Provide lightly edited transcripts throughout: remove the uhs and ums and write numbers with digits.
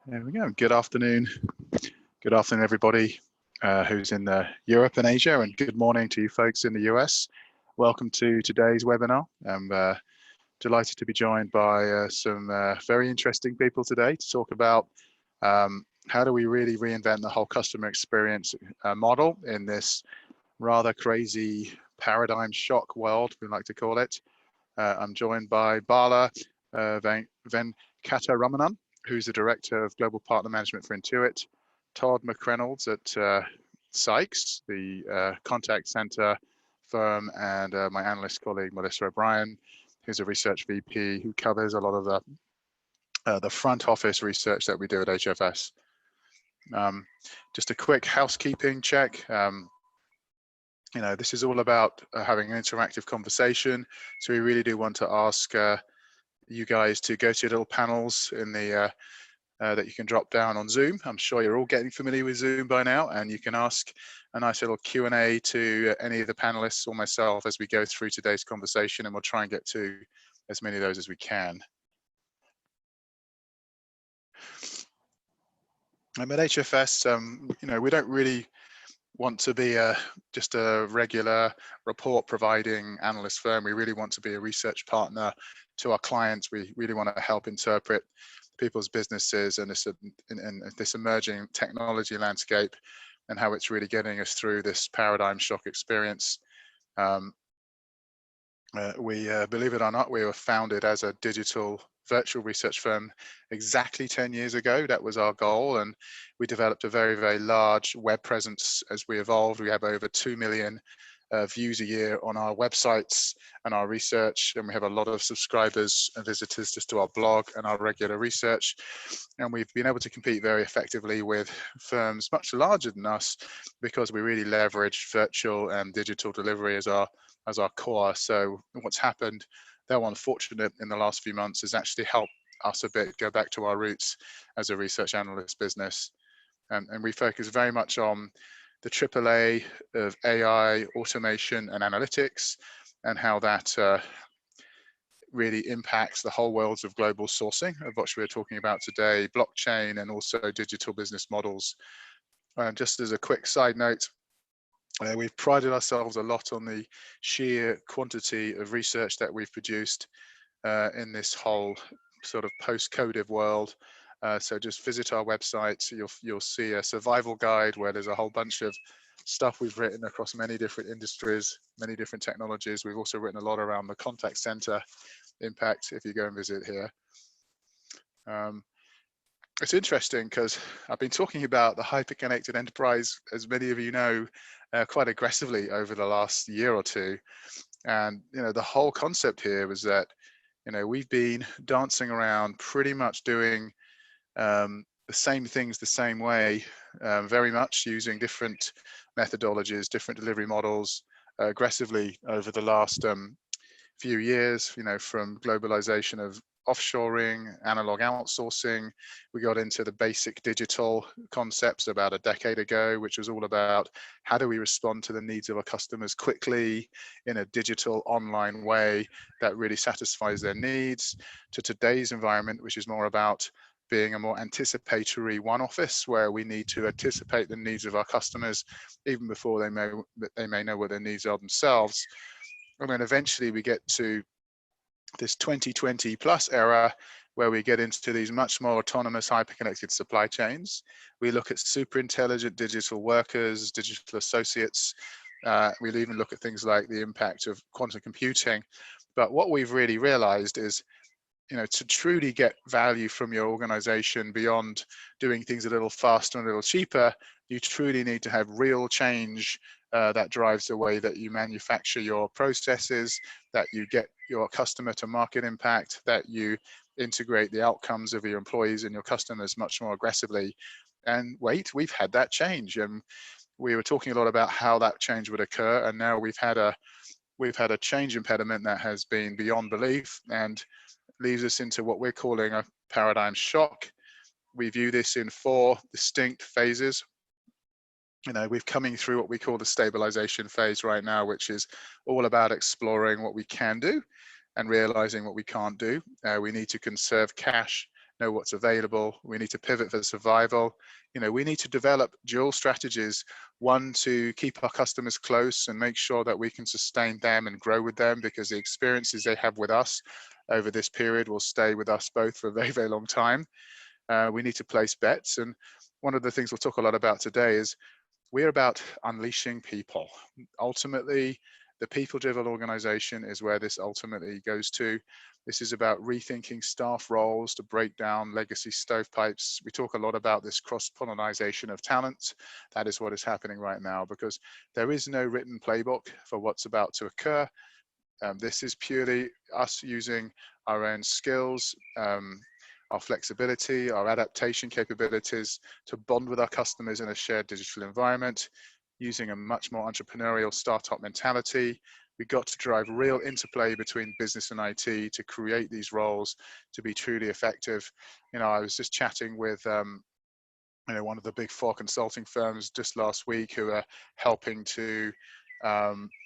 There we go. Good afternoon. Good afternoon, everybody who's in Europe and Asia, and good morning to you folks in the US. Welcome to today's webinar. I'm delighted to be joined by some very interesting people today to talk about how do we really reinvent the whole customer experience model in this rather crazy paradigm shock world, we like to call it. I'm joined by Paula Venkataramanan, who's the Director of Global Partner Management for Intuit, Todd McReynolds at Sykes, the contact center firm, and my analyst colleague, Melissa O'Brien, who's a research VP who covers a lot of the front office research that we do at HFS. Just a quick housekeeping check. You know, this is all about having an interactive conversation. So we really do want to ask you guys to go to your little panels in the that you can drop down on Zoom. I'm sure you're all getting familiar with Zoom by now, and you can ask a nice little Q&A to any of the panelists or myself as we go through today's conversation, and we'll try and get to as many of those as we can. At HFS, you know, we don't really want to be just a regular report providing analyst firm. We really want to be a research partner to our clients. We really want to help interpret people's businesses and this emerging technology landscape and how it's really getting us through this paradigm shock experience. Believe it or not, we were founded as a digital virtual research firm exactly 10 years ago. That was our goal, and we developed a very, very large web presence as we evolved. We have over 2 million views a year on our websites and our research, and we have a lot of subscribers and visitors just to our blog and our regular research. And we've been able to compete very effectively with firms much larger than us because we really leverage virtual and digital delivery as our core. So what's happened, though unfortunate, in the last few months has actually helped us a bit go back to our roots as a research analyst business. And we focus very much on the AAA of AI, automation, and analytics, and how that really impacts the whole worlds of global sourcing, of what we're talking about today, blockchain, and also digital business models. Just as a quick side note, we've prided ourselves a lot on the sheer quantity of research that we've produced in this whole sort of post-coded world. So just visit our website. You'll see a survival guide where there's a whole bunch of stuff we've written across many different industries, many different technologies. We've also written a lot around the contact center impact if you go and visit here. It's interesting because I've been talking about the hyperconnected enterprise, as many of you know, quite aggressively over the last year or two. And, you know, the whole concept here was that, you know, we've been dancing around pretty much doing the same things the same way, very much using different methodologies, different delivery models aggressively over the last few years, you know, from globalization of offshoring, analog outsourcing. We got into the basic digital concepts about a decade ago, which was all about how do we respond to the needs of our customers quickly in a digital online way that really satisfies their needs, to today's environment, which is more about being a more anticipatory one office where we need to anticipate the needs of our customers even before they may know what their needs are themselves. And then eventually we get to this 2020 plus era where we get into these much more autonomous hyperconnected supply chains. We look at super intelligent digital workers, digital associates. We'll even look at things like the impact of quantum computing. But what we've really realized is, you know, to truly get value from your organization beyond doing things a little faster and a little cheaper, you truly need to have real change that drives the way that you manufacture your processes, that you get your customer to market impact, that you integrate the outcomes of your employees and your customers much more aggressively. And wait, we've had that change. And we were talking a lot about how that change would occur. And now we've had a change impediment that has been beyond belief and leaves us into what we're calling a paradigm shock. We view this in 4 distinct phases. You know, we're coming through what we call the stabilization phase right now, which is all about exploring what we can do and realizing what we can't do. We need to conserve cash know what's available. We need to pivot for survival. You know, we need to develop dual strategies. One, to keep our customers close and make sure that we can sustain them and grow with them, because the experiences they have with us over this period will stay with us both for a very, very long time. We need to place bets. And one of the things we'll talk a lot about today is we're about unleashing people. Ultimately, the people-driven organization is where this ultimately goes to. This is about rethinking staff roles to break down legacy stovepipes. We talk a lot about this cross-pollination of talent. That is what is happening right now, because there is no written playbook for what's about to occur. This is purely us using our own skills, our flexibility, our adaptation capabilities to bond with our customers in a shared digital environment, using a much more entrepreneurial startup mentality. We've got to drive real interplay between business and IT to create these roles to be truly effective. You know, I was just chatting with one of the big four consulting firms just last week who are helping to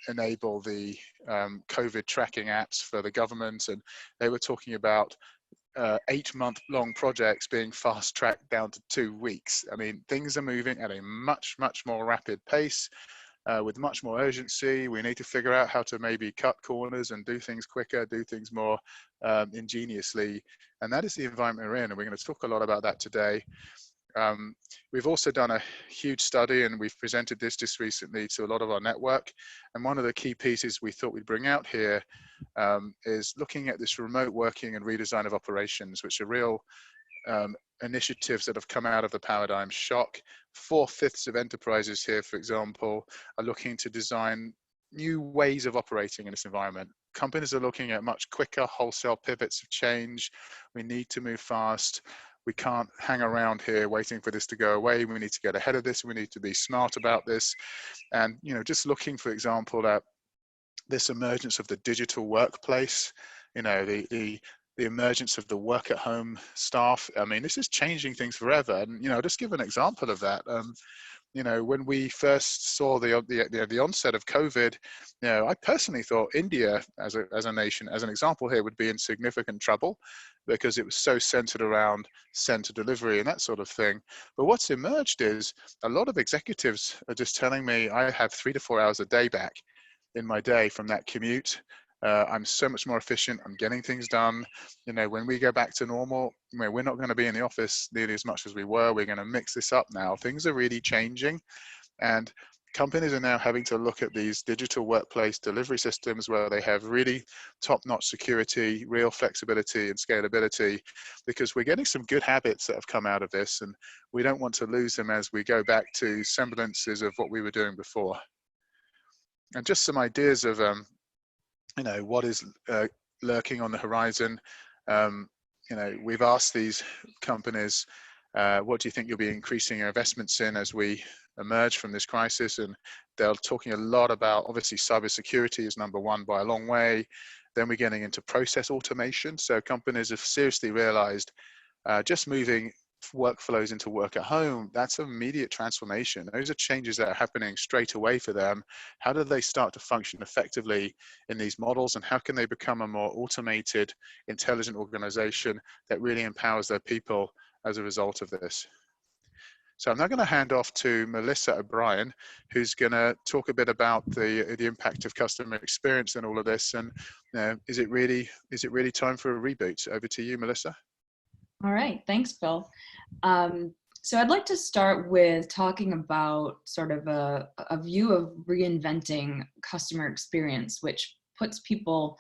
enable the COVID tracking apps for the government, and they were talking about 8-month-long projects being fast-tracked down to 2 weeks. I mean, things are moving at a much, much more rapid pace, with much more urgency. We need to figure out how to maybe cut corners and do things quicker, do things more ingeniously. And that is the environment we're in, and we're going to talk a lot about that today. We've also done a huge study, and we've presented this just recently to a lot of our network. And one of the key pieces we thought we'd bring out here is looking at this remote working and redesign of operations, which are real initiatives that have come out of the paradigm shock. 4/5 of enterprises here, for example, are looking to design new ways of operating in this environment. Companies are looking at much quicker wholesale pivots of change. We need to move fast. We can't hang around here waiting for this to go away. We need to get ahead of this. We need to be smart about this. And, you know, just looking, for example, at this emergence of the digital workplace, you know, the emergence of the work at home staff. I mean, this is changing things forever. And, you know, just give an example of that. You know, when we first saw the onset of COVID, you know, I personally thought India as a nation, as an example here, would be in significant trouble because it was so centered around center delivery and that sort of thing. But what's emerged is a lot of executives are just telling me I have 3 to 4 hours a day back in my day from that commute. I'm so much more efficient. I'm getting things done. You know, when we go back to normal, we're not going to be in the office nearly as much as we were. We're going to mix this up now. Things are really changing, and companies are now having to look at these digital workplace delivery systems where they have really top-notch security, real flexibility and scalability, because we're getting some good habits that have come out of this, and we don't want to lose them as we go back to semblances of what we were doing before. And just some ideas of you know, what is lurking on the horizon. You know, we've asked these companies, what do you think you'll be increasing your investments in as we emerge from this crisis? And they're talking a lot about, obviously, cybersecurity is number one by a long way. Then we're getting into process automation. So companies have seriously realized just moving workflows into work at home, that's an immediate transformation. Those are changes that are happening straight away for them. How do they start to function effectively in these models, and how can they become a more automated, intelligent organization that really empowers their people as a result of this? So I'm now going to hand off to Melissa O'Brien, who's going to talk a bit about the impact of customer experience and all of this. And is it really time for a reboot? Over to you, Melissa. All right, thanks, Bill. So I'd like to start with talking about sort of a view of reinventing customer experience, which puts people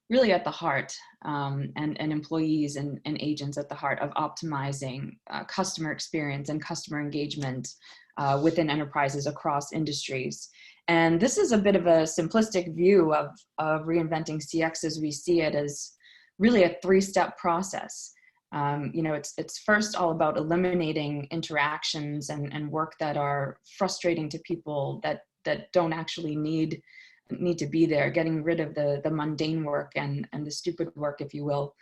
really at the heart, and employees and agents at the heart of optimizing customer experience and customer engagement within enterprises across industries. And this is a bit of a simplistic view of reinventing CX as we see it as really a 3-step process. You know, it's first all about eliminating interactions and work that are frustrating to people that don't actually need to be there, getting rid of the mundane work and the stupid work, if you will,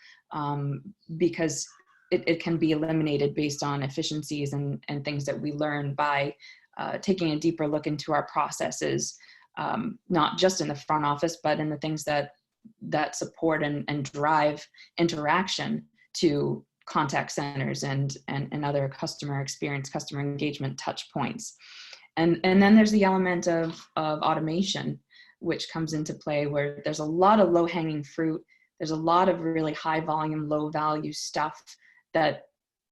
because it can be eliminated based on efficiencies and things that we learn by taking a deeper look into our processes, not just in the front office, but in the things that support and drive interaction to contact centers and other customer experience, customer engagement touch points. And then there's the element of automation, which comes into play, where there's a lot of low-hanging fruit. There's a lot of really high volume, low value stuff that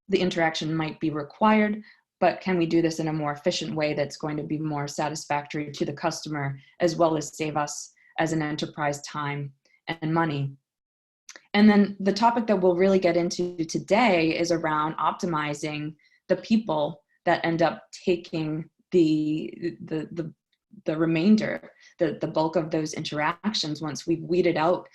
the interaction might be required, but can we do this in a more efficient way that's going to be more satisfactory to the customer, as well as save us as an enterprise time and money? And then the topic that we'll really get into today is around optimizing the people that end up taking the remainder, the bulk of those interactions once we've weeded out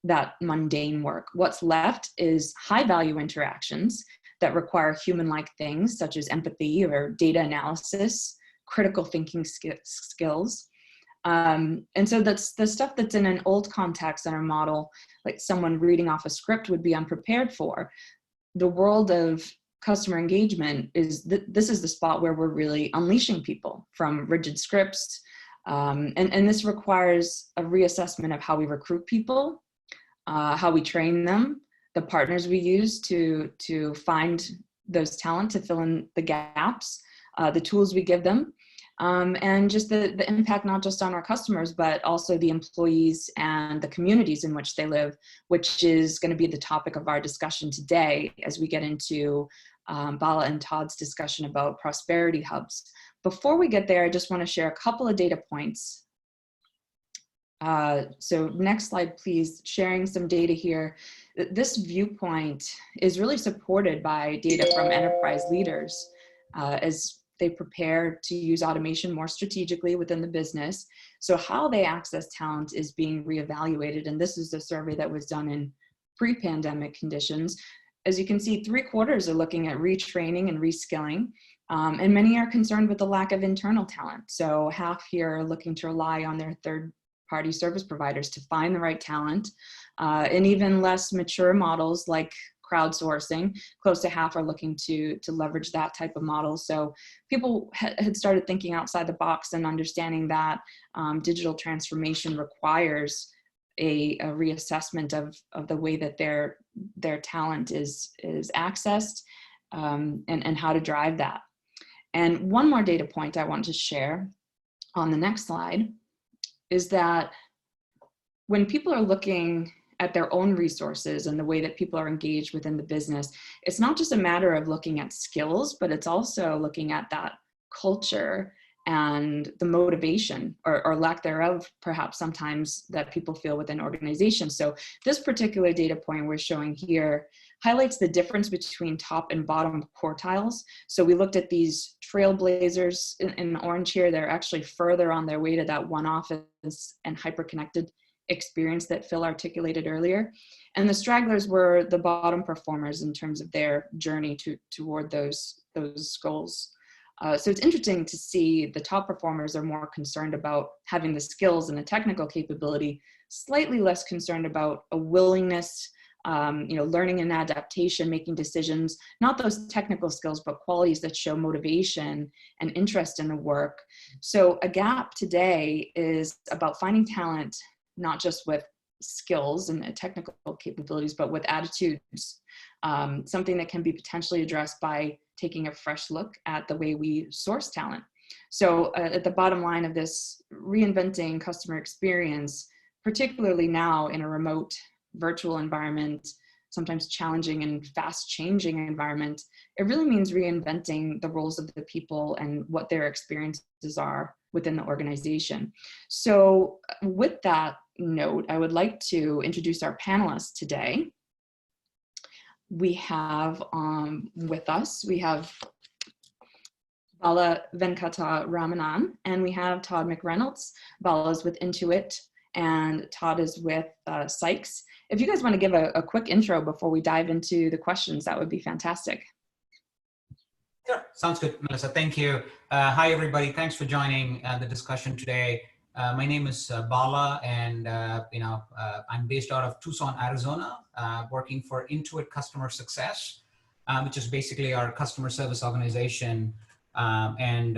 that mundane work. What's left is high value interactions that require human-like things such as empathy or data analysis, critical thinking skills. And so that's the stuff that's in an old contact center model, like someone reading off a script would be unprepared for. The world of customer engagement is, this is the spot where we're really unleashing people from rigid scripts. And this requires a reassessment of how we recruit people, how we train them, the partners we use to find those talent, to fill in the gaps, the tools we give them, and just the impact not just on our customers, but also the employees and the communities in which they live, which is going to be the topic of our discussion today as we get into Paula and Todd's discussion about prosperity hubs. Before we get there, I just want to share a couple of data points. So next slide, please. Sharing some data here. This viewpoint is really supported by data from enterprise leaders as they prepare to use automation more strategically within the business. So how they access talent is being reevaluated. And this is a survey that was done in pre-pandemic conditions. As you can see, 3/4 are looking at retraining and reskilling. And many are concerned with the lack of internal talent. So half here are looking to rely on their third-party service providers to find the right talent. And even less mature models like crowdsourcing, close to half are looking to leverage that type of model. So people had started thinking outside the box and understanding that digital transformation requires a reassessment of the way that their talent is accessed, and how to drive that. And one more data point I want to share on the next slide is that when people are looking at their own resources and the way that people are engaged within the business, it's not just a matter of looking at skills, but it's also looking at that culture and the motivation or lack thereof, perhaps sometimes, that people feel within organizations. So this particular data point we're showing here highlights the difference between top and bottom quartiles. So we looked at these trailblazers in orange here. They're actually further on their way to that one office and hyperconnected experience that Phil articulated earlier. And the stragglers were the bottom performers in terms of their journey toward those goals. So it's interesting to see the top performers are more concerned about having the skills and the technical capability, slightly less concerned about a willingness, learning and adaptation, making decisions, not those technical skills, but qualities that show motivation and interest in the work. So a gap today is about finding talent, not just with skills and technical capabilities, but with attitudes, something that can be potentially addressed by taking a fresh look at the way we source talent. So at the bottom line of this, reinventing customer experience, particularly now in a remote virtual environment, sometimes challenging and fast changing environment, it really means reinventing the roles of the people and what their experiences are within the organization. So with that note, I would like to introduce our panelists today. We have with us, we have Bala Venkata Ramanan, and we have Todd McReynolds. Bala is with Intuit, and Todd is with Sykes. If you guys want to give a quick intro before we dive into the questions, that would be fantastic. Sure, sounds good, Melissa. Thank you. Hi, everybody. Thanks for joining the discussion today. My name is Bala, and I'm based out of Tucson, Arizona, working for Intuit Customer Success, which is basically our customer service organization, and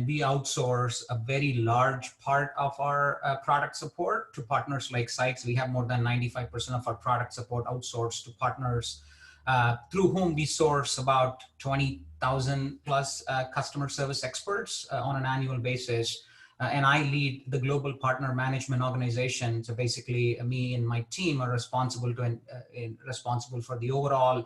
we outsource a very large part of our product support to partners like Sykes. We have more than 95% of our product support outsourced to partners through whom we source about 20,000 plus customer service experts on an annual basis. And I lead the global partner management organization. So basically, me and my team are responsible for the overall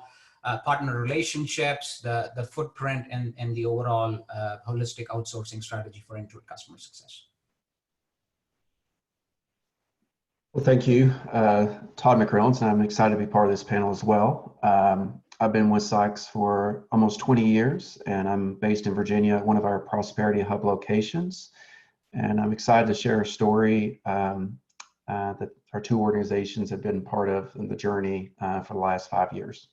partner relationships, the footprint, and the overall holistic outsourcing strategy for Intuit customer success. Well, thank you, Todd McReynolds, and I'm excited to be part of this panel as well. I've been with Sykes for almost 20 years, and I'm based in Virginia at one of our Prosperity Hub locations. And I'm excited to share a story that our two organizations have been part of in the journey for the last 5 years.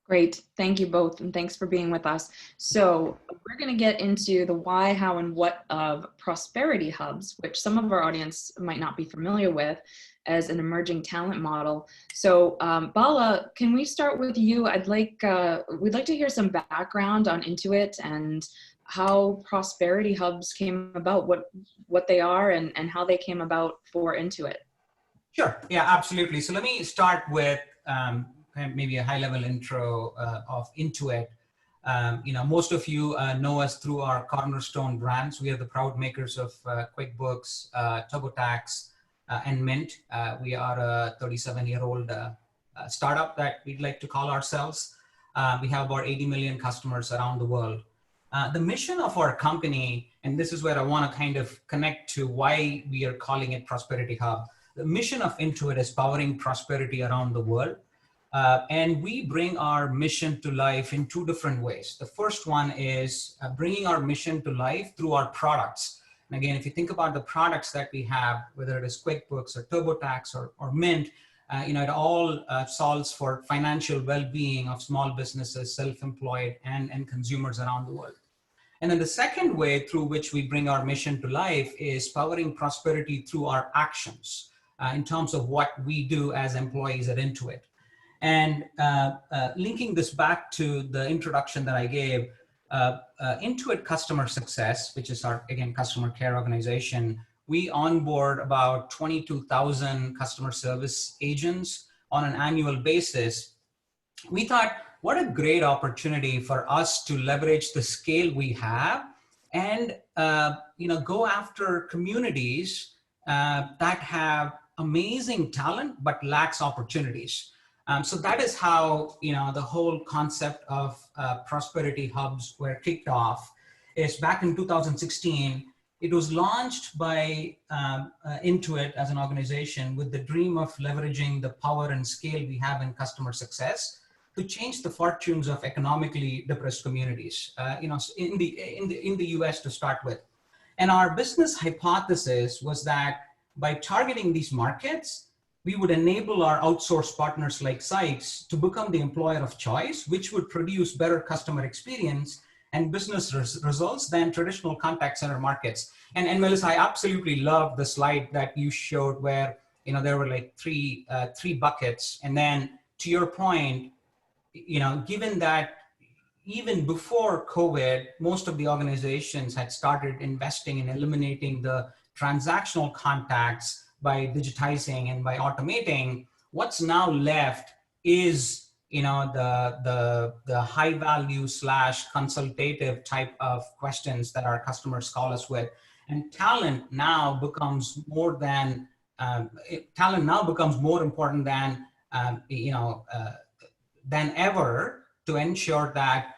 Great, thank you both, and thanks for being with us. So we're going to get into the why, how, and what of Prosperity Hubs, which some of our audience might not be familiar with as an emerging talent model. So Paula, can we start with you? We'd like to hear some background on Intuit and how Prosperity Hubs came about, what they are, and how they came about for Intuit. Sure, yeah, absolutely. So let me start with maybe a high-level intro of Intuit. Most of you know us through our cornerstone brands. We are the proud makers of QuickBooks, TurboTax, and Mint. We are a 37-year-old startup that we'd like to call ourselves. We have about 80 million customers around the world. The mission of our company, and this is where I want to kind of connect to why we are calling it Prosperity Hub. The mission of Intuit is powering prosperity around the world. And we bring our mission to life in two different ways. The first one is bringing our mission to life through our products. And again, if you think about the products that we have, whether it is QuickBooks or TurboTax or Mint, it all solves for financial well-being of small businesses, self-employed, and consumers around the world. And then the second way through which we bring our mission to life is powering prosperity through our actions in terms of what we do as employees at Intuit. And linking this back to the introduction that I gave, Intuit Customer Success, which is our, again, customer care organization, we onboard about 22,000 customer service agents on an annual basis. We thought, what a great opportunity for us to leverage the scale we have and go after communities that have amazing talent but lacks opportunities. So that is how the whole concept of Prosperity Hubs were kicked off. Is back in 2016. It was launched by Intuit as an organization with the dream of leveraging the power and scale we have in customer success to change the fortunes of economically depressed communities, in the US to start with. And our business hypothesis was that by targeting these markets, we would enable our outsourced partners like Sykes to become the employer of choice, which would produce better customer experience and business results than traditional contact center markets. And Melissa, I absolutely love the slide that you showed where there were like three buckets. And then to your point, given that even before COVID, most of the organizations had started investing in eliminating the transactional contacts by digitizing and by automating, what's now left is the high value / consultative type of questions that our customers call us with. And talent now becomes more important than ever to ensure that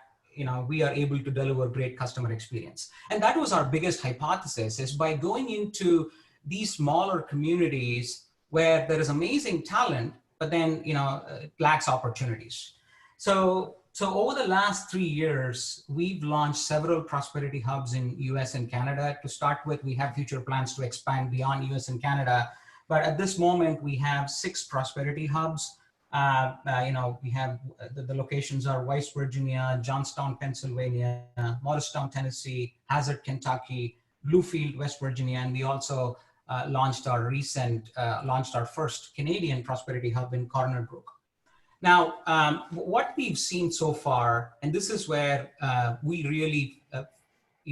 we are able to deliver great customer experience. And that was our biggest hypothesis, is by going into these smaller communities where there is amazing talent, but then it lacks opportunities. So over the last 3 years, we've launched several Prosperity Hubs in US and Canada. To start with, we have future plans to expand beyond US and Canada. But at this moment, we have 6 Prosperity Hubs. We have the locations are West Virginia, Johnstown, Pennsylvania, Morristown, Tennessee, Hazard, Kentucky, Bluefield, West Virginia, and we also launched our first Canadian Prosperity Hub in Corner Brook. Now, what we've seen so far, and this is where we really,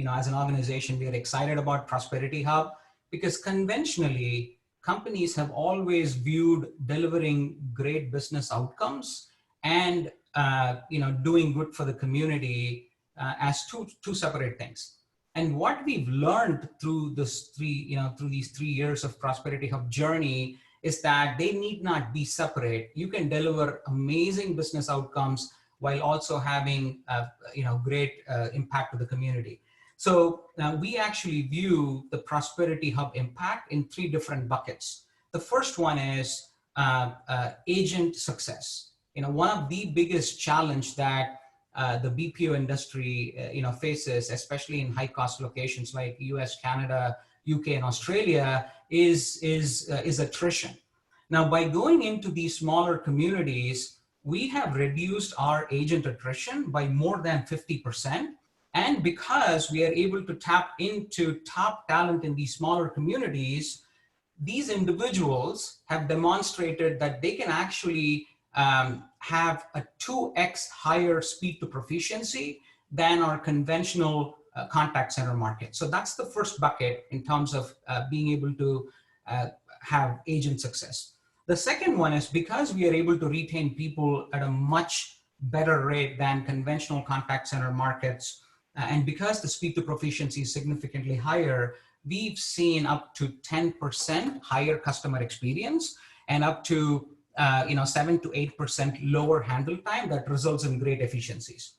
as an organization, we are excited about Prosperity Hub, because conventionally, companies have always viewed delivering great business outcomes and doing good for the community as two separate things. And what we've learned through these 3 years of Prosperity Hub journey is that they need not be separate. You can deliver amazing business outcomes while also having great impact to the community. So we actually view the Prosperity Hub impact in 3 different buckets. The first one is agent success. One of the biggest challenge that the BPO industry faces, especially in high-cost locations like US, Canada, UK, and Australia, is attrition. Now, by going into these smaller communities, we have reduced our agent attrition by more than 50%. And because we are able to tap into top talent in these smaller communities, these individuals have demonstrated that they can actually have a 2x higher speed to proficiency than our conventional contact center market. So that's the first bucket in terms of being able to have agent success. The second one is because we are able to retain people at a much better rate than conventional contact center markets, and because the speed to proficiency is significantly higher, we've seen up to 10% higher customer experience and up to 7 to 8% lower handle time that results in great efficiencies.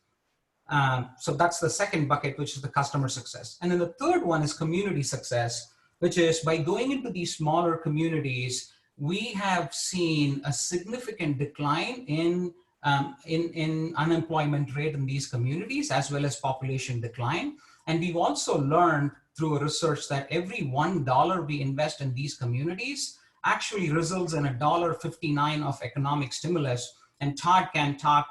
So that's the second bucket, which is the customer success. And then the third one is community success, which is by going into these smaller communities, we have seen a significant decline in unemployment rate in these communities, as well as population decline. And we've also learned through research that every $1 we invest in these communities actually results in $1.59 of economic stimulus. And Todd can talk,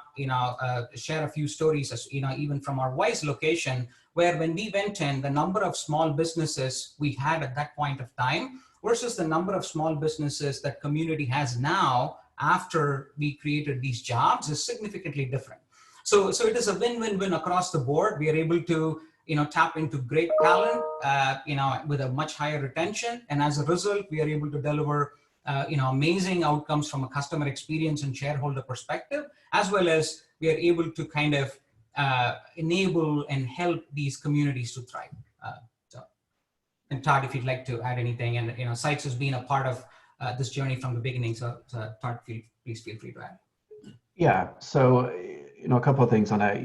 share a few stories, as even from our Wise location, where when we went in, the number of small businesses we had at that point of time versus the number of small businesses that community has now after we created these jobs is significantly different. So it is a win-win-win across the board. We are able to tap into great talent, with a much higher retention. And as a result, we are able to deliver, amazing outcomes from a customer experience and shareholder perspective, as well as we are able to kind of enable and help these communities to thrive. And Todd, if you'd like to add anything, and Sykes has been a part of this journey from the beginning. So Todd, please feel free to add. Yeah. So, a couple of things on that.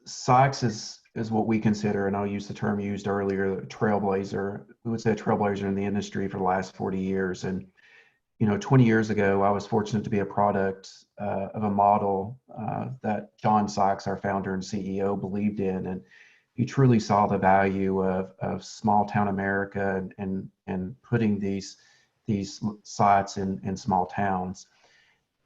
Sykes is what we consider, and I'll use the term used earlier, trailblazer. We would say a trailblazer in the industry for the last 40 years. And, 20 years ago, I was fortunate to be a product of a model that John Sykes, our founder and CEO, believed in. And he truly saw the value of small town America and putting these sites in small towns.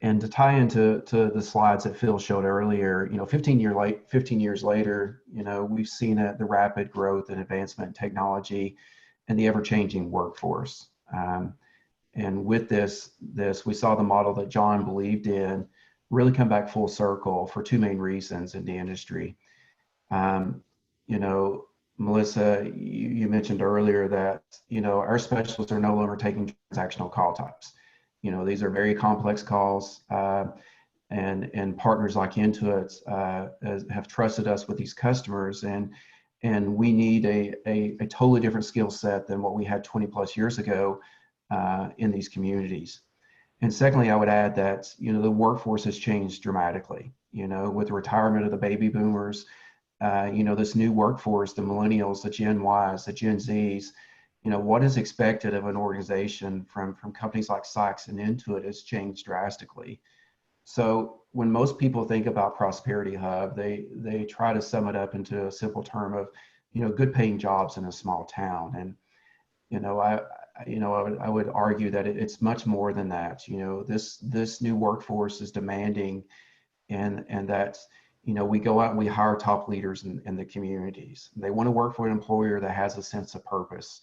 And to tie into the slides that Phil showed earlier, 15 years later, we've seen the rapid growth and advancement in technology and the ever-changing workforce. And with this, we saw the model that John believed in really come back full circle for 2 main reasons in the industry. Melissa, you mentioned earlier that, our specialists are no longer taking transactional call types. These are very complex calls, and partners like Intuit have trusted us with these customers, and we need a totally different skill set than what we had 20 plus years ago in these communities. And secondly, I would add that, the workforce has changed dramatically, with the retirement of the baby boomers, this new workforce, the millennials, the Gen Ys, the Gen Zs, what is expected of an organization from companies like Sykes and Intuit has changed drastically. So when most people think about Prosperity Hub, they try to sum it up into a simple term of, good paying jobs in a small town. And, I would argue that it's much more than that. This new workforce is demanding, and that, we go out and we hire top leaders in the communities. They want to work for an employer that has a sense of purpose.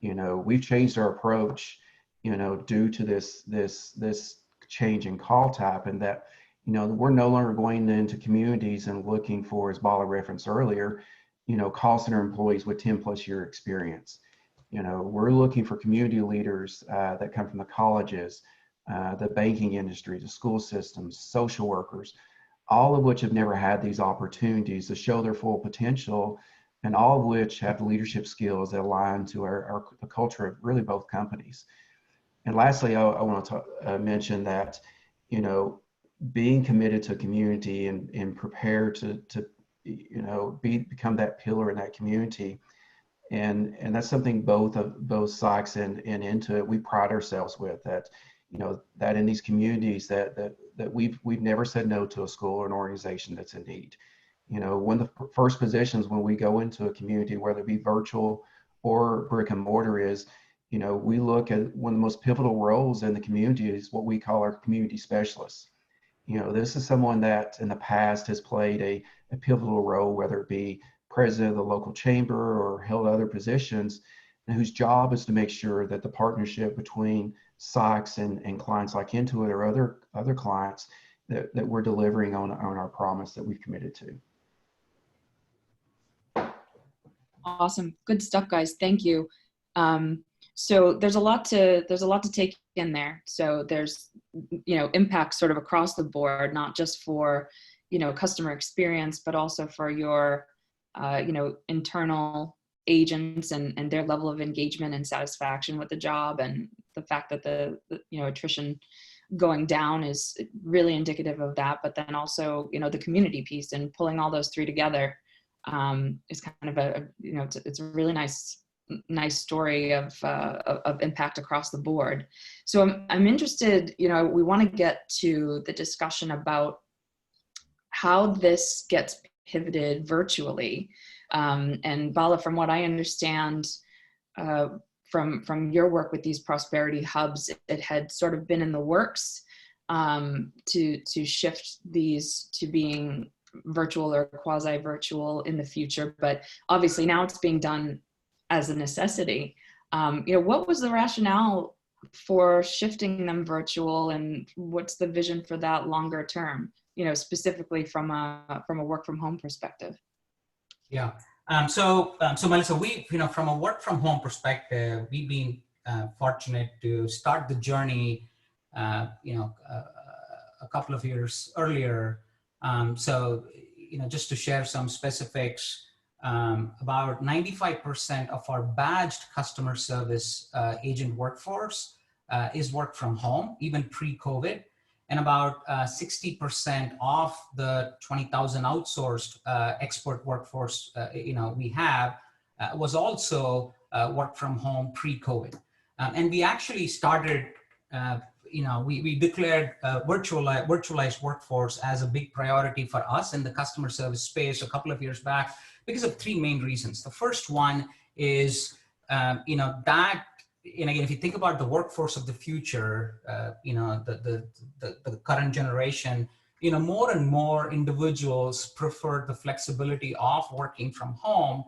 We've changed our approach, due to this change in call type, and that, we're no longer going into communities and looking for, as Bala referenced earlier, call center employees with 10 plus year experience. We're looking for community leaders that come from the colleges, the banking industry, the school systems, social workers, all of which have never had these opportunities to show their full potential, and all of which have leadership skills that align to the culture of really both companies. And lastly, I want to mention that, being committed to community and prepared to become that pillar in that community. And that's something both Sykes and Intuit, we pride ourselves with, that, that in these communities that we've never said no to a school or an organization that's in need. One of the first positions when we go into a community, whether it be virtual or brick and mortar, is, we look at one of the most pivotal roles in the community is what we call our community specialists. This is someone that in the past has played a pivotal role, whether it be president of the local chamber or held other positions, and whose job is to make sure that the partnership between Sykes and clients like Intuit or other clients, that we're delivering on our promise that we've committed to. Awesome. Good stuff, guys. Thank you. So there's a lot to take in there. So there's, impact sort of across the board, not just for, customer experience, but also for your, internal agents and their level of engagement and satisfaction with the job, and the fact that the attrition going down is really indicative of that. But then also, the community piece and pulling all those three together is kind of it's a really nice story of impact across the board. So I'm interested, we want to get to the discussion about how this gets pivoted virtually. And Paula, from what I understand, from your work with these prosperity hubs, it had sort of been in the works to shift these to being virtual or quasi-virtual in the future, but obviously now it's being done as a necessity. What was the rationale for shifting them virtual, and what's the vision for that longer term, specifically from a work from home perspective? Yeah. So Melissa, we, from a work from home perspective, we've been fortunate to start the journey, a couple of years earlier. Just to share some specifics, about 95% of our badged customer service agent workforce is work from home, even pre-COVID. And about 60% of the 20,000 outsourced expert workforce, we have was also work from home pre-COVID. And we actually started, we declared virtualized workforce as a big priority for us in the customer service space a couple of years back because of three main reasons. The first one is, and again, if you think about the workforce of the future, the current generation, more and more individuals prefer the flexibility of working from home,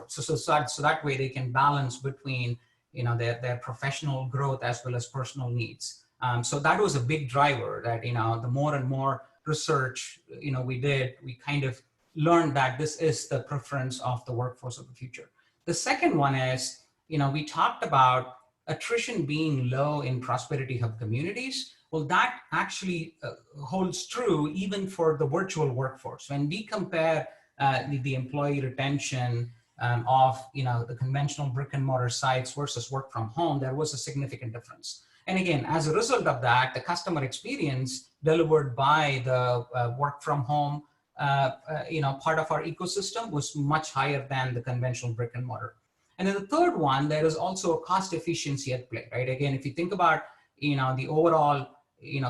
so that way they can balance between, their professional growth as well as personal needs. So that was a big driver that, the more and more research, we did, we kind of learned that this is the preference of the workforce of the future. The second one is, we talked about attrition being low in Prosperity Hub communities. Well, that actually holds true even for the virtual workforce. When we compare the employee retention of the conventional brick and mortar sites versus work from home, there was a significant difference. And again, as a result of that, the customer experience delivered by the work from home part of our ecosystem was much higher than the conventional brick and mortar. And then the third one, there is also a cost efficiency at play, right? Again, if you think about, the overall,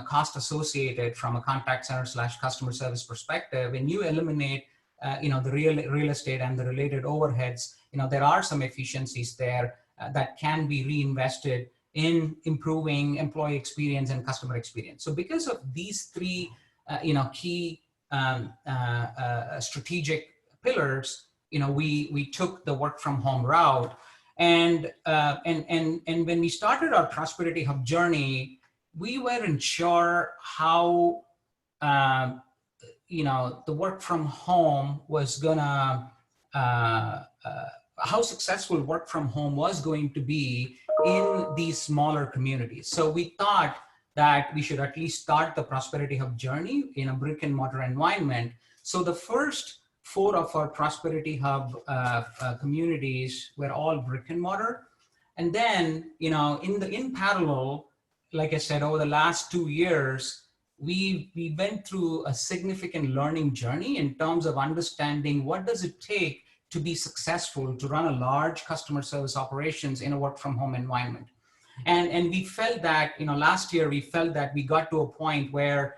cost associated from a contact center / customer service perspective, when you eliminate, the real estate and the related overheads, there are some efficiencies there that can be reinvested in improving employee experience and customer experience. So because of these three, key strategic pillars, we took the work from home route, and when we started our Prosperity Hub journey, we weren't sure how the work from home was gonna how successful work from home was going to be in these smaller communities. So we thought that we should at least start the Prosperity Hub journey in a brick and mortar environment. So the first 4 of our Prosperity Hub communities were all brick and mortar. And then, in parallel, like I said, over the last 2 years, we went through a significant learning journey in terms of understanding what does it take to be successful, to run a large customer service operations in a work from home environment. And we felt that, last year we felt that we got to a point where,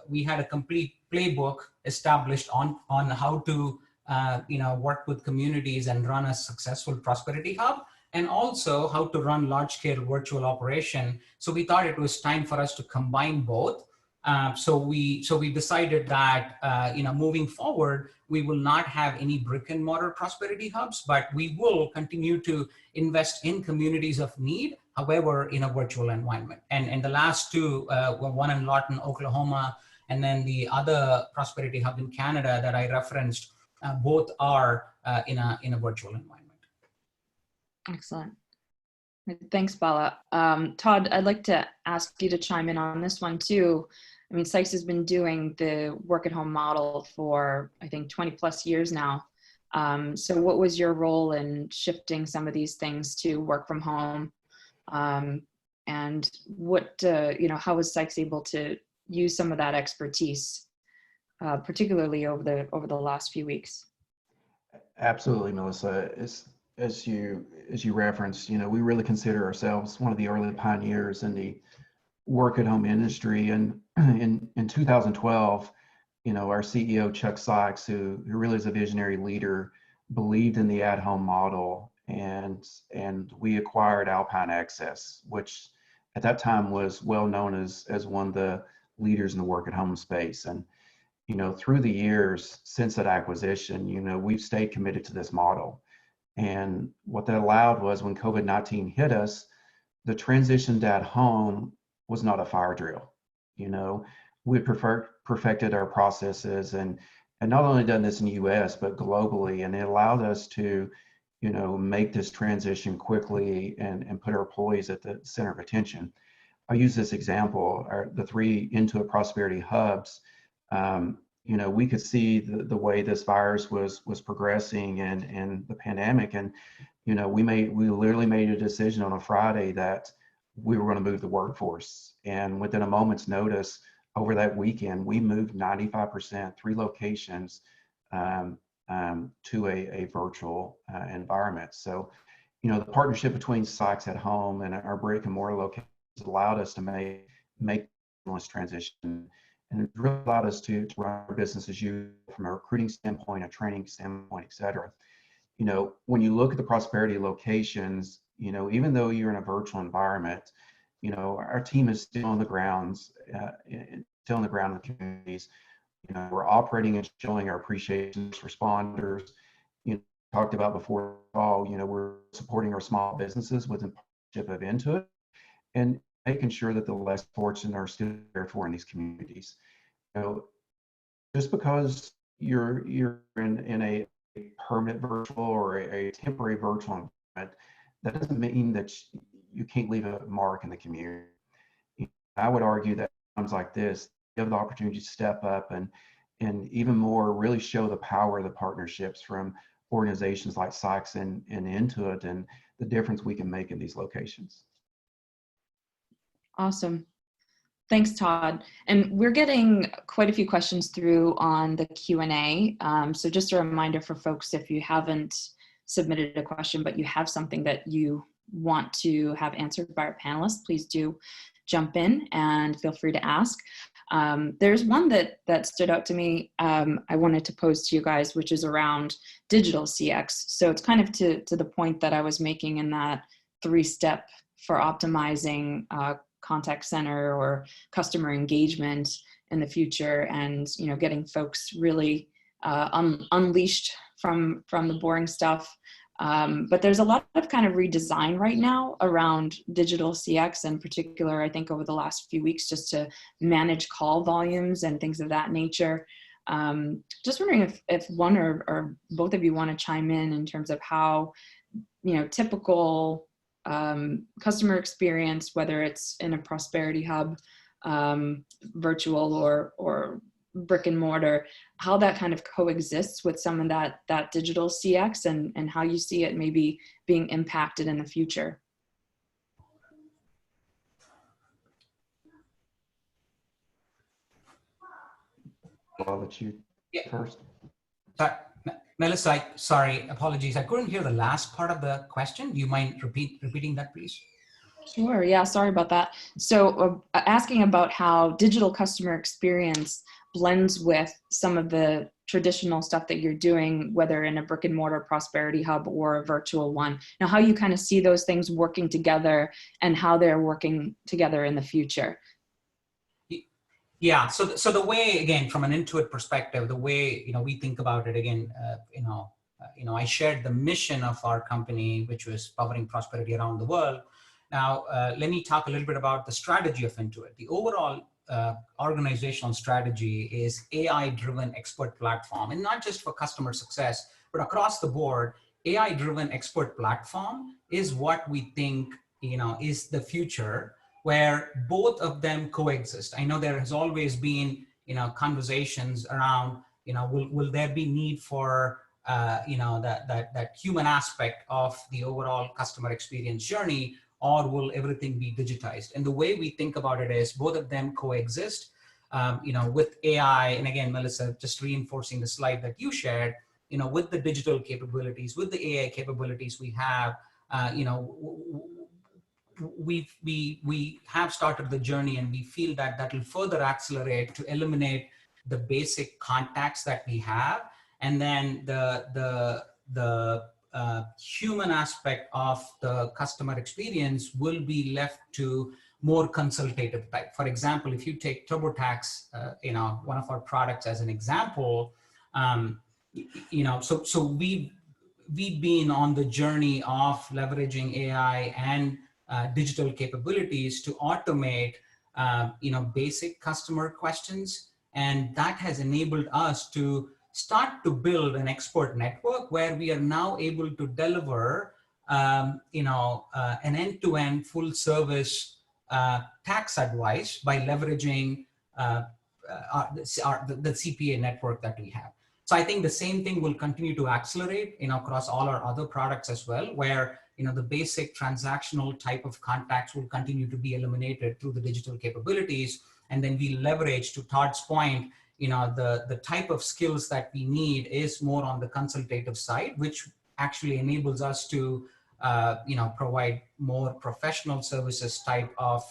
we had a complete playbook established on how to, work with communities and run a successful Prosperity Hub, and also how to run large-scale virtual operation. So we thought it was time for us to combine both. So we decided that moving forward, we will not have any brick and mortar Prosperity Hubs, but we will continue to invest in communities of need, however, in a virtual environment. And the last 2 were one in Lawton, Oklahoma, and then the other Prosperity Hub in Canada that I referenced, both are in a virtual environment. Excellent. Thanks, Paula. Todd, I'd like to ask you to chime in on this one too. I mean, Sykes has been doing the work at home model for, I think, 20 plus years now. So what was your role in shifting some of these things to work from home? And what, how was Sykes able to use some of that expertise, particularly over the last few weeks? Absolutely, Melissa. As you referenced, we really consider ourselves one of the early pioneers in the work at home industry. And in 2012, our CEO, Chuck Sykes, who really is a visionary leader, believed in the at home model, and we acquired Alpine Access, which at that time was well known as one of the leaders in the work at home space. And through the years since that acquisition, we've stayed committed to this model. And what that allowed was, when COVID-19 hit us, the transition to at home was not a fire drill. We perfected our processes and not only done this in the US, but globally. And it allowed us to, make this transition quickly and put our employees at the center of attention. I'll use this example, the 3 Intuit Prosperity Hubs. We could see the way this virus was progressing and the pandemic. And, we literally made a decision on a Friday that we were going to move the workforce. And within a moment's notice, over that weekend, we moved 95%, 3 locations, to a virtual environment. So, the partnership between Sykes at Home and our brick and mortar locations allowed us to make this transition. And it really allowed us to run our business as usual from a recruiting standpoint, a training standpoint, et cetera. When you look at the Prosperity locations, even though you're in a virtual environment, our team is still on the grounds, in the communities. We're operating and showing our appreciation to responders. Talked about before all, we're supporting our small businesses with the partnership of Intuit and making sure that the less fortunate are still cared for in these communities. Just because you're in a permanent virtual or a temporary virtual environment, that doesn't mean that you can't leave a mark in the community. I would argue that times like this, you have the opportunity to step up and even more really show the power of the partnerships from organizations like Sykes and Intuit and the difference we can make in these locations. Awesome. Thanks, Todd. And we're getting quite a few questions through on the Q&A. So just a reminder for folks, if you haven't submitted a question, but you have something that you want to have answered by our panelists, please do jump in and feel free to ask. There's one that stood out to me I wanted to pose to you guys, which is around digital CX. So it's kind of to the point that I was making in that 3-step for optimizing contact center or customer engagement in the future, and getting folks really unleashed from the boring stuff. But there's a lot of kind of redesign right now around digital CX, in particular, I think over the last few weeks, just to manage call volumes and things of that nature. Just wondering if one or both of you want to chime in terms of how, typical customer experience, whether it's in a Prosperity Hub, virtual or brick and mortar, how that kind of coexists with some of that digital CX and how you see it maybe being impacted in the future. I'll let you first. Melissa, sorry, apologies. I couldn't hear the last part of the question. Do you mind repeating that, please? Sure. Yeah, sorry about that. So asking about how digital customer experience blends with some of the traditional stuff that you're doing, whether in a brick and mortar Prosperity Hub or a virtual one. Now, how you kind of see those things working together and how they're working together in the future. Yeah. So the way, again, from an Intuit perspective, the way we think about it, again, I shared the mission of our company, which was powering prosperity around the world. Now, let me talk a little bit about the strategy of Intuit. The overall organizational strategy is AI-driven expert platform, and not just for customer success, but across the board. AI-driven expert platform is what we think is the future, where both of them coexist. I know there has always been conversations around will there be need for that human aspect of the overall customer experience journey, or will everything be digitized? And the way we think about it is both of them coexist, with AI. And again, Melissa, just reinforcing the slide that you shared, with the digital capabilities, with the AI capabilities we have, we have started the journey, and we feel that will further accelerate to eliminate the basic contacts that we have. And then the human aspect of the customer experience will be left to more consultative type. For example, if you take TurboTax, one of our products as an example, so we've been on the journey of leveraging AI and digital capabilities to automate, basic customer questions, and that has enabled us to start to build an expert network where we are now able to deliver, an end-to-end full service tax advice by leveraging the CPA network that we have. So I think the same thing will continue to accelerate, across all our other products as well, where the basic transactional type of contacts will continue to be eliminated through the digital capabilities, and then we leverage, to Todd's point, the type of skills that we need is more on the consultative side, which actually enables us to provide more professional services type of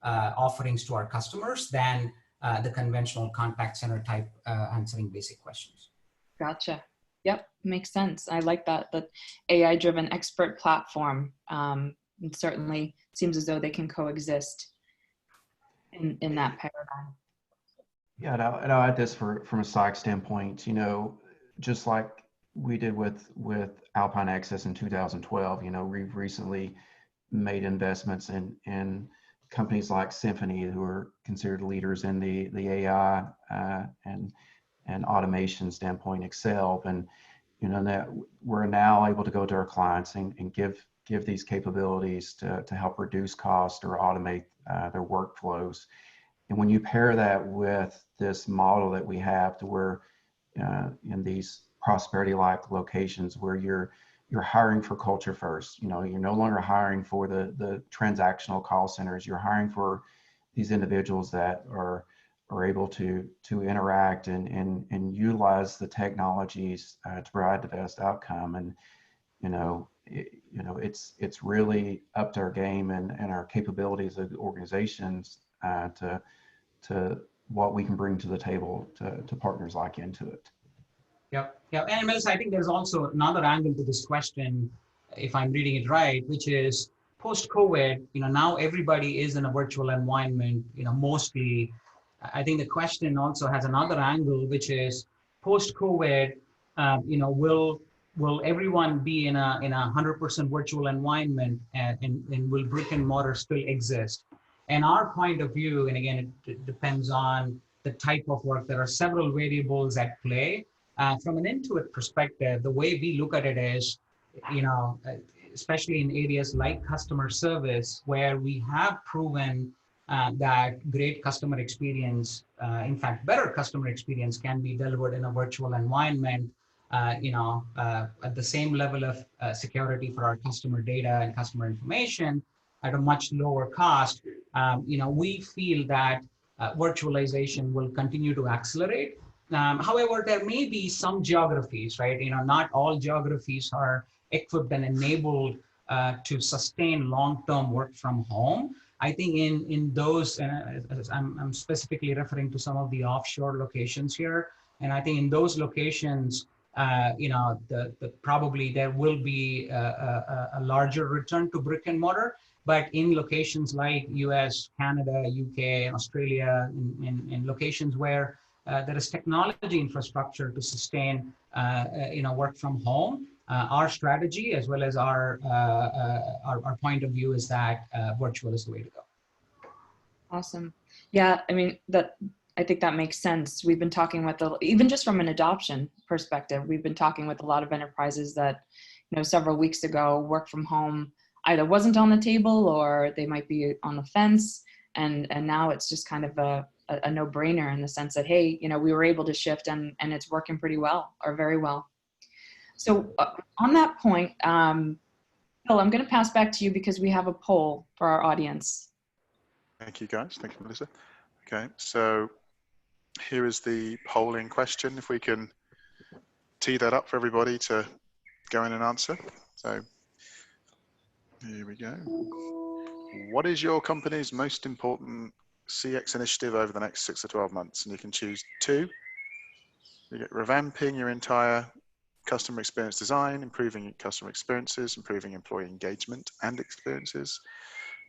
offerings to our customers than the conventional contact center type answering basic questions. Gotcha. Yep, makes sense. I like that AI-driven expert platform. It certainly seems as though they can coexist in that paradigm. Yeah, and I'll add this from a psych standpoint. Just like we did with Alpine Access in 2012, we've recently made investments in companies like Symphony, who are considered leaders in the AI and automation standpoint, Excel, and that we're now able to go to our clients and give these capabilities to help reduce cost or automate their workflows. And when you pair that with this model that we have, to where in these prosperity-like locations where you're hiring for culture first, you're no longer hiring for the transactional call centers. You're hiring for these individuals that are able to interact and utilize the technologies to provide the best outcome. And it's really upped our game and our capabilities of organizations to what we can bring to the table to partners like Intuit. Yep. And Melissa, I think there's also another angle to this question, if I'm reading it right, which is post-COVID, now everybody is in a virtual environment, mostly. I think the question also has another angle, which is post-COVID, will everyone be in a 100% virtual environment, and will brick and mortar still exist? And our point of view, and again, it depends on the type of work. There are several variables at play. From an Intuit perspective, the way we look at it is, especially in areas like customer service, where we have proven that great customer experience, in fact, better customer experience can be delivered in a virtual environment, at the same level of security for our customer data and customer information at a much lower cost. We feel that virtualization will continue to accelerate. However, there may be some geographies, right? Not all geographies are equipped and enabled to sustain long-term work from home. I think in those, I'm specifically referring to some of the offshore locations here, and I think in those locations, probably there will be a larger return to brick and mortar. But in locations like US, Canada, UK, Australia, in locations where there is technology infrastructure to sustain, work from home, our strategy as well as our point of view is that virtual is the way to go. Awesome. Yeah, I mean, I think that makes sense. We've been talking with, even just from an adoption perspective, we've been talking with a lot of enterprises that, several weeks ago, work from home either wasn't on the table or they might be on the fence. And now it's just kind of a no-brainer in the sense that, hey, we were able to shift and it's working pretty well or very well. So on that point, Phil, I'm going to pass back to you because we have a poll for our audience. Thank you, guys. Thank you, Melissa. Okay, so here is the polling question. If we can tee that up for everybody to go in and answer. So here we go. What is your company's most important CX initiative over the next 6 to 12 months? And you can choose 2. You get revamping your entire customer experience design, improving customer experiences, improving employee engagement and experiences,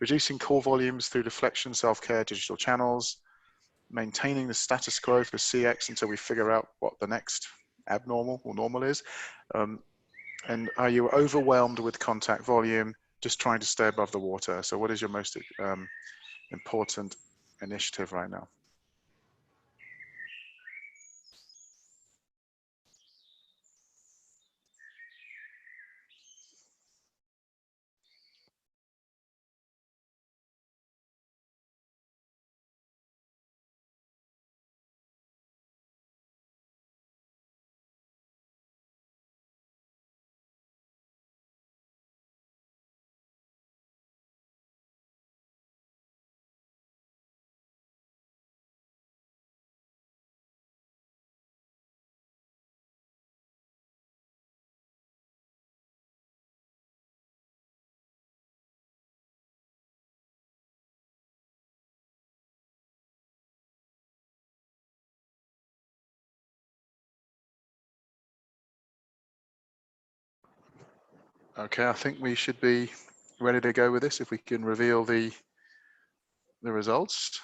reducing call volumes through deflection, self-care, digital channels, maintaining the status quo for CX until we figure out what the next abnormal or normal is. And are you overwhelmed with contact volume, just trying to stay above the water? So what is your most important initiative right now? Okay, I think we should be ready to go with this if we can reveal the results.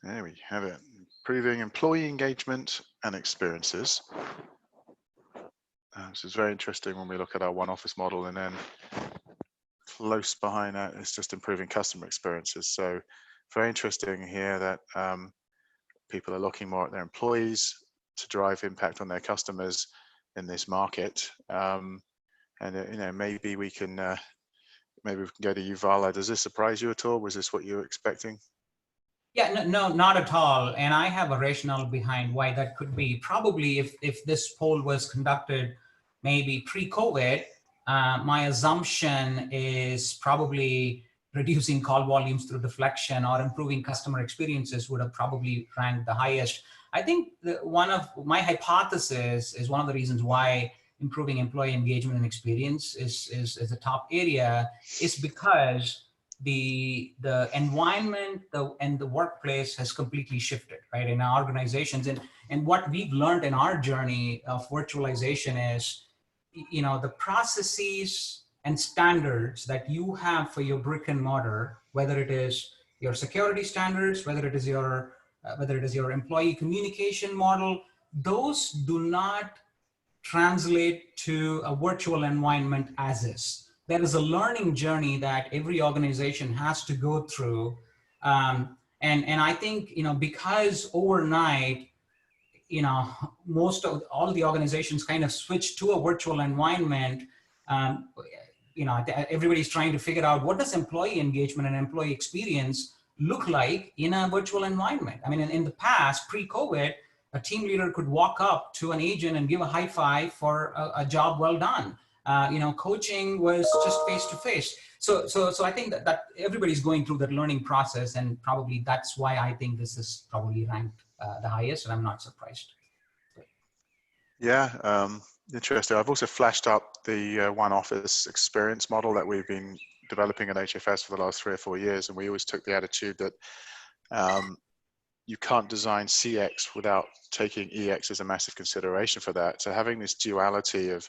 There we have it. Improving employee engagement and experiences. This is very interesting when we look at our one office model, and then close behind that is just improving customer experiences. So very interesting here that people are looking more at their employees to drive impact on their customers in this market. And maybe we can go to you, Vala. Does this surprise you at all? Was this what you were expecting? Yeah, no, not at all. And I have a rationale behind why that could be. Probably if this poll was conducted maybe pre-COVID, my assumption is probably reducing call volumes through deflection or improving customer experiences would have probably ranked the highest. I think one of my hypothesis is one of the reasons why improving employee engagement and experience is a top area is because the environment and the workplace has completely shifted, right, in our organizations. And what we've learned in our journey of virtualization is, the processes and standards that you have for your brick and mortar, whether it is your security standards, whether it is your employee communication model, those do not translate to a virtual environment as is. There is a learning journey that every organization has to go through And I think, because overnight, most of all the organizations kind of switched to a virtual environment. um, Everybody's trying to figure out, what does employee engagement and employee experience look like in a virtual environment? I mean, in the past, pre-COVID, a team leader could walk up to an agent and give a high five for a job well done. Coaching was just face to face. So I think that everybody's going through that learning process, and probably that's why I think this is probably ranked the highest, and I'm not surprised. Yeah, interesting. I've also flashed up the one office experience model that we've been developing at HFS for the last 3 or 4 years, and we always took the attitude that you can't design CX without taking EX as a massive consideration for that. So having this duality of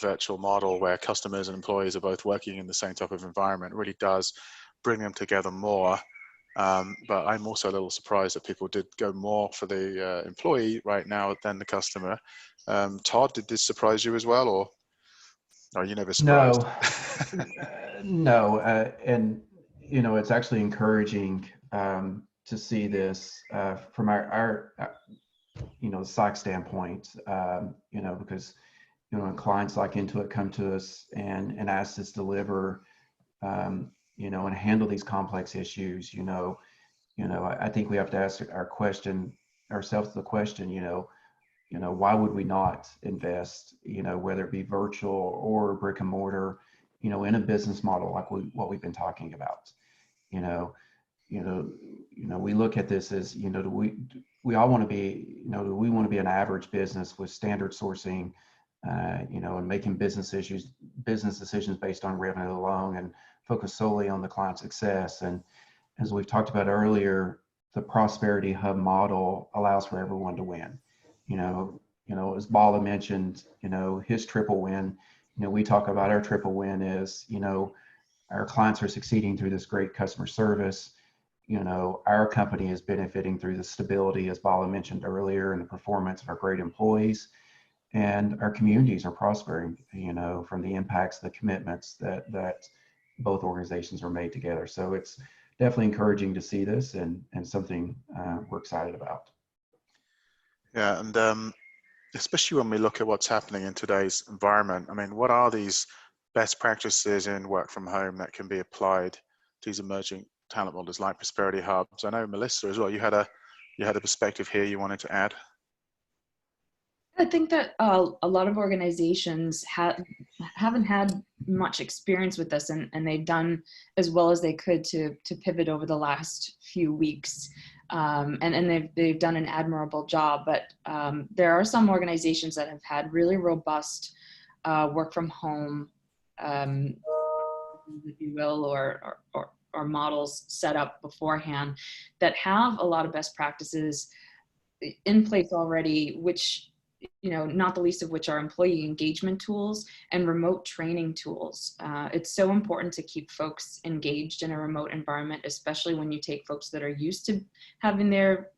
virtual model where customers and employees are both working in the same type of environment really does bring them together more. But I'm also a little surprised that people did go more for the employee right now than the customer. Todd, did this surprise you as well, or are you never surprised? No, and it's actually encouraging to see this from our psych standpoint, because when clients like Intuit come to us and ask us to deliver, and handle these complex issues, I think we have to ask ourselves the question, why would we not invest, whether it be virtual or brick and mortar, in a business model like what we've been talking about. We look at this as, do we all want to be, do we want to be an average business with standard sourcing, and making business decisions based on revenue alone and focus solely on the client success. And as we've talked about earlier, the Prosperity Hub model allows for everyone to win. As Bala mentioned, his triple win, we talk about our triple win is, our clients are succeeding through this great customer service. Our company is benefiting through the stability, as Bala mentioned earlier, and the performance of our great employees. And our communities are prospering, from the impacts, the commitments that both organizations are made together. So it's definitely encouraging to see this, and something we're excited about. Yeah, and especially when we look at what's happening in today's environment, I mean, what are these best practices in work from home that can be applied to these emerging talent models like Prosperity Hubs? I know, Melissa, as well, you had a perspective here you wanted to add. I think that a lot of organizations haven't had much experience with this, and they've done as well as they could to pivot over the last few weeks, and they've done an admirable job. But there are some organizations that have had really robust work from home, if you will, or models set up beforehand that have a lot of best practices in place already, which, not the least of which are employee engagement tools and remote training tools. It's so important to keep folks engaged in a remote environment, especially when you take folks that are used to having their,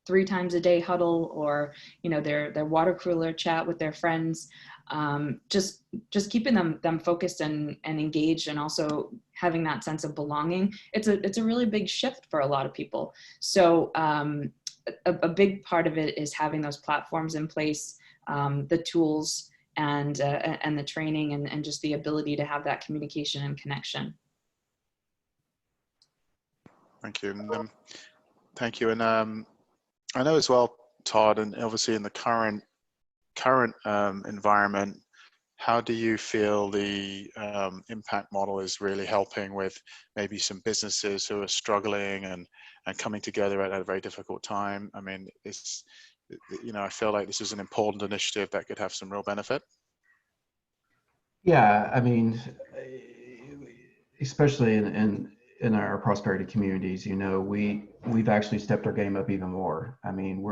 3 times a day huddle, or, their water cooler chat with their friends. Just keeping them focused and engaged, and also having that sense of belonging. It's a really big shift for a lot of people. So, a big part of it is having those platforms in place, the tools, and the training, and just the ability to have that communication and connection. Thank you. And, thank you. And I know as well, Todd, and obviously in the current environment, how do you feel the impact model is really helping with maybe some businesses who are struggling and coming together at a very difficult time? I mean, I feel like this is an important initiative that could have some real benefit. Yeah, I mean, especially in our prosperity communities, we've actually stepped our game up even more. I mean,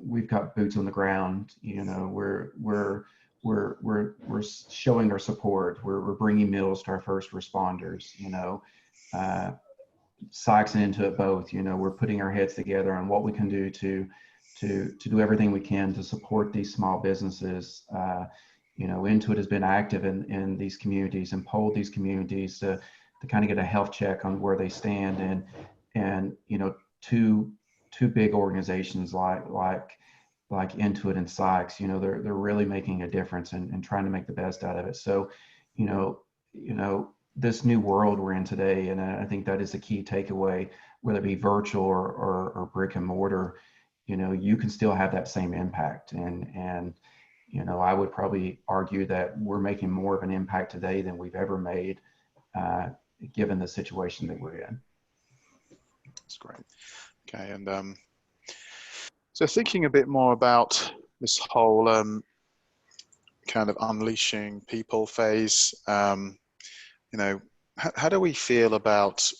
we've got boots on the ground. We're showing our support. We're bringing meals to our first responders. Sykes and Intuit both. We're putting our heads together on what we can do to do everything we can to support these small businesses. Intuit has been active in these communities and polled these communities to kind of get a health check on where they stand. And you know, two big organizations like Intuit and Sykes, you know, they're really making a difference and trying to make the best out of it. So, you know, this new world we're in today, and I think that is a key takeaway, whether it be virtual or brick and mortar, you know, you can still have that same impact. And you know, I would probably argue that we're making more of an impact today than we've ever made, given the situation that we're in. That's great. Okay, and so thinking a bit more about this whole kind of unleashing people phase, you know, how do we feel about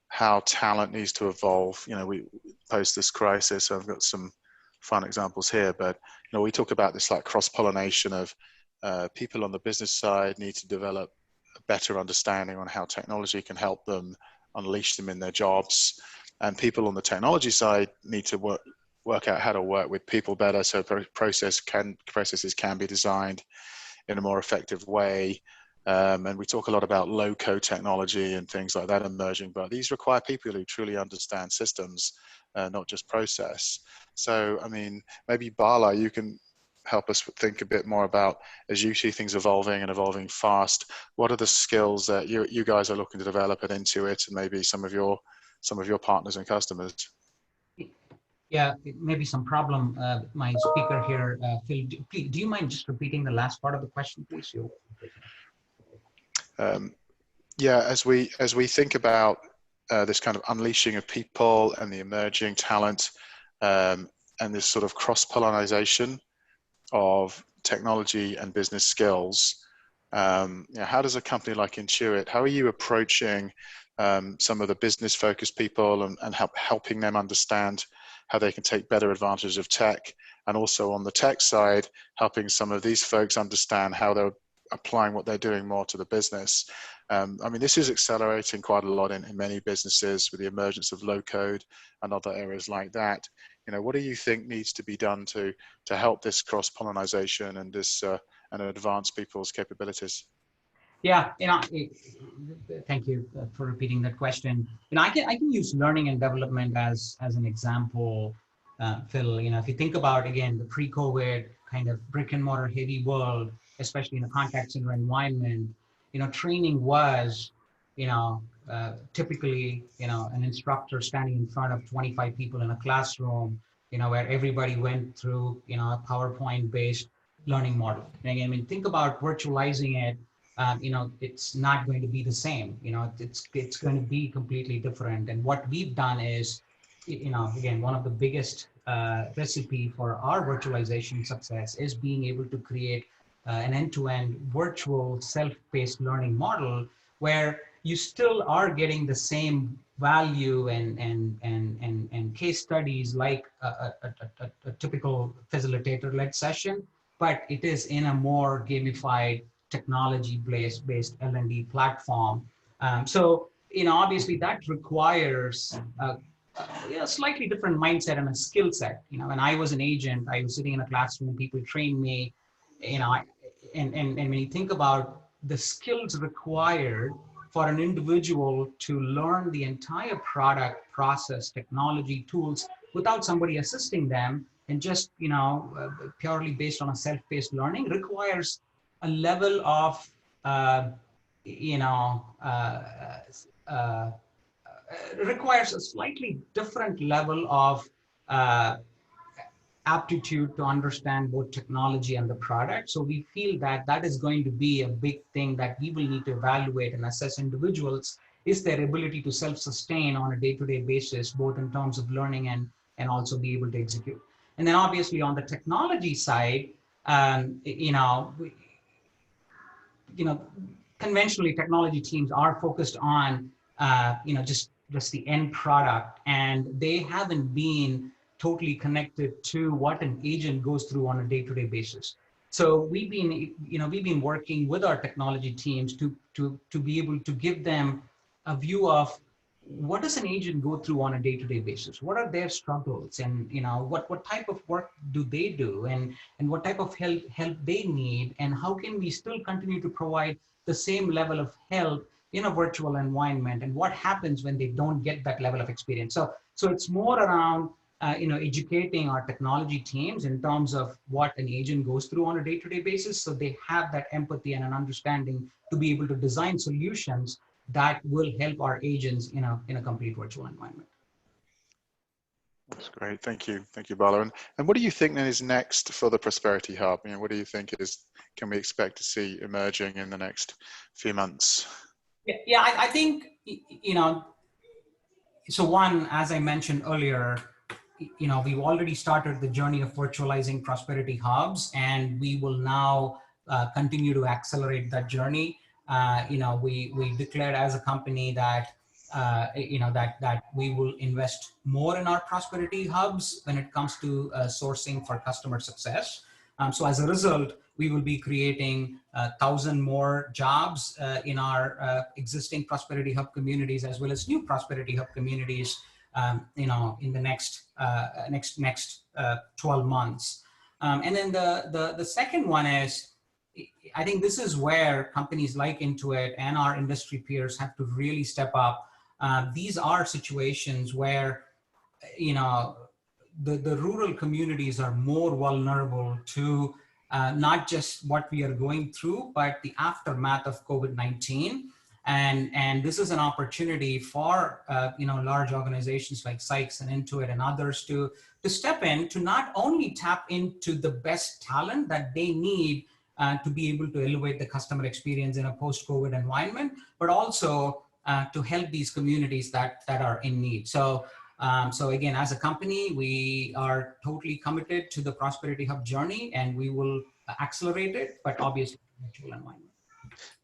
how talent needs to evolve? You know, we post this crisis. I've got some fun examples here, but you know, we talk about this like cross-pollination of people on the business side need to develop a better understanding on how technology can help them unleash them in their jobs, and people on the technology side need to work out how to work with people better, so processes can be designed in a more effective way. And we talk a lot about low-code technology and things like that emerging, but these require people who truly understand systems, not just process. So, I mean, maybe Bala, you can help us think a bit more about, as you see things evolving and evolving fast, what are the skills that you guys are looking to develop at Intuit and maybe some of your partners and customers? Yeah, maybe some problem. My speaker here, Phil, do you mind just repeating the last part of the question, please? Yeah, as we think about this kind of unleashing of people and the emerging talent, and this sort of cross-pollination of technology and business skills, you know, how does a company like Intuit, how are you approaching some of the business-focused people and helping them understand how they can take better advantage of tech, and also on the tech side, helping some of these folks understand how they're applying what they're doing more to the business? I mean, this is accelerating quite a lot in many businesses with the emergence of low code and other areas like that. You know, what do you think needs to be done to help this cross-pollination and this and advance people's capabilities? Yeah, you know, thank you for repeating that question. You know, I can use learning and development as an example, Phil. You know, if you think about, again, the pre-COVID kind of brick and mortar heavy world, especially in a contact center environment, you know, training was, you know, typically, you know, an instructor standing in front of 25 people in a classroom, you know, where everybody went through, you know, a PowerPoint-based learning model. And again, I mean, think about virtualizing it. You know, it's not going to be the same. You know, it's going to be completely different. And what we've done is, you know, again, one of the biggest recipe for our virtualization success is being able to create an end-to-end virtual self-paced learning model where you still are getting the same value and case studies like a typical facilitator-led session, but it is in a more gamified technology-based L&D platform. So, you know, obviously that requires a slightly different mindset and a skill set. You know, when I was an agent, I was sitting in a classroom, people trained me, you know, and when you think about the skills required for an individual to learn the entire product, process, technology, tools without somebody assisting them, and just, you know, purely based on a self-paced learning requires a level of, you know, requires a slightly different level of aptitude to understand both technology and the product. So we feel that that is going to be a big thing that we will need to evaluate and assess individuals, is their ability to self-sustain on a day-to-day basis, both in terms of learning and also be able to execute. And then obviously on the technology side, you know, conventionally technology teams are focused on, you know, just the end product, and they haven't been totally connected to what an agent goes through on a day-to-day basis. So we've been working with our technology teams to be able to give them a view of what does an agent go through on a day-to-day basis? What are their struggles, and, you know, what type of work do they do, and what type of help they need, and how can we still continue to provide the same level of help in a virtual environment, and what happens when they don't get that level of experience. So it's more around educating our technology teams in terms of what an agent goes through on a day-to-day basis, so they have that empathy and an understanding to be able to design solutions that will help our agents in a complete virtual environment. That's great. Thank you, Bala. And what do you think then is next for the Prosperity Hub? What do you think can we expect to see emerging in the next few months? Yeah, I think so one, as I mentioned earlier, we've already started the journey of virtualizing prosperity hubs, and we will now continue to accelerate that journey. We declared as a company that that we will invest more in our prosperity hubs when it comes to sourcing for customer success. So as a result, we will be creating 1,000 more jobs in our existing prosperity hub communities, as well as new prosperity hub communities in the next 12 months. And then the second one is, I think this is where companies like Intuit and our industry peers have to really step up. These are situations where, the rural communities are more vulnerable to not just what we are going through, but the aftermath of COVID-19. And this is an opportunity for large organizations like Sykes and Intuit and others to step in, to not only tap into the best talent that they need to be able to elevate the customer experience in a post-COVID environment, but also to help these communities that are in need. So again, as a company, we are totally committed to the Prosperity Hub journey, and we will accelerate it, but obviously in a virtual environment.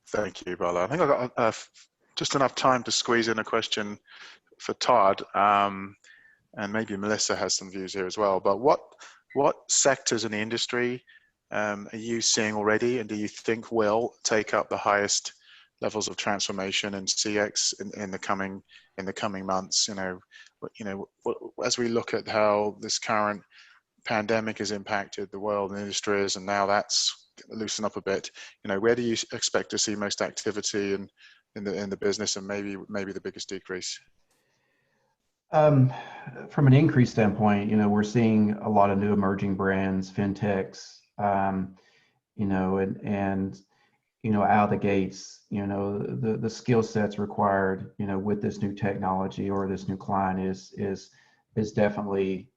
Thank you, Bala. I think I've got just enough time to squeeze in a question for Todd, and maybe Melissa has some views here as well. But what sectors in the industry are you seeing already, and do you think will take up the highest levels of transformation in CX in the coming months? As we look at how this current pandemic has impacted the world and industries, and now that's loosen up a bit, where do you expect to see most activity in the business, and maybe the biggest decrease? From an increase standpoint, we're seeing a lot of new emerging brands, fintechs, out of the gates, the skill sets required, with this new technology or this new client is definitely,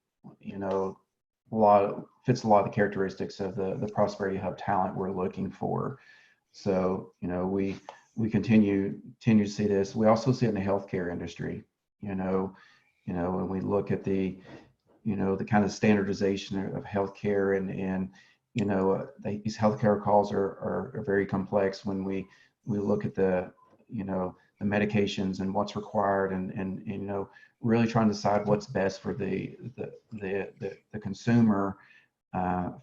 fits a lot of the characteristics of the Prosperity Hub talent we're looking for. So, we continue to see this. We also see it in the healthcare industry, when we look at the kind of standardization of healthcare and these healthcare calls are very complex when we look at the medications and what's required and really trying to decide what's best for the consumer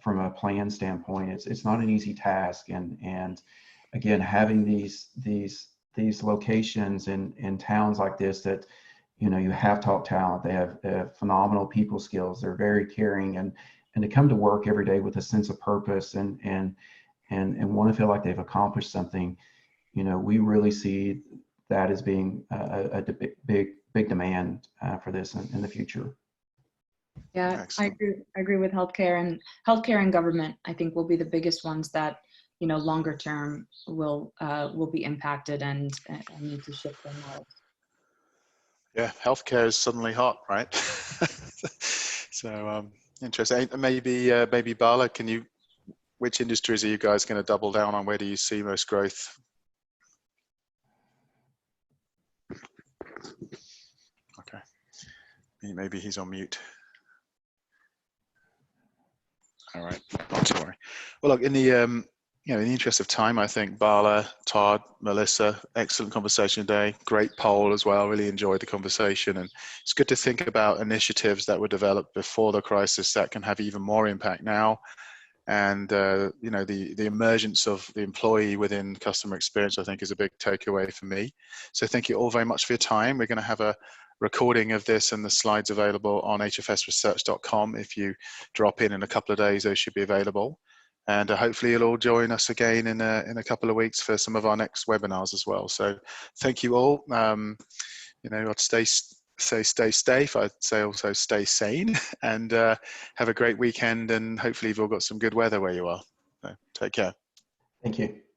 from a plan standpoint. It's not an easy task, and again, having these locations in towns like this that you have top talent, they have phenomenal people skills, they're very caring, and to come to work every day with a sense of purpose and want to feel like they've accomplished something, we really see that as being a big demand for this in the future. Yeah, Excellent. I agree with healthcare and government. I think will be the biggest ones that longer term will be impacted and need to shift their models. Yeah, healthcare is suddenly hot, right? So interesting. Maybe Bala, which industries are you guys going to double down on? Where do you see most growth? Okay, maybe he's on mute. All right, not to worry. Well, look, in the interest of time, I think Bala, Todd, Melissa, excellent conversation today. Great poll as well. Really enjoyed the conversation, and it's good to think about initiatives that were developed before the crisis that can have even more impact now. And the emergence of the employee within customer experience, I think, is a big takeaway for me. So thank you all very much for your time. We're going to have a recording of this and the slides available on hfsresearch.com. If you drop in a couple of days, those should be available. And hopefully you'll all join us again in a couple of weeks for some of our next webinars as well. So thank you all. I'd stay safe. I'd say also stay sane, and have a great weekend. And hopefully you've all got some good weather where you are. So take care. Thank you.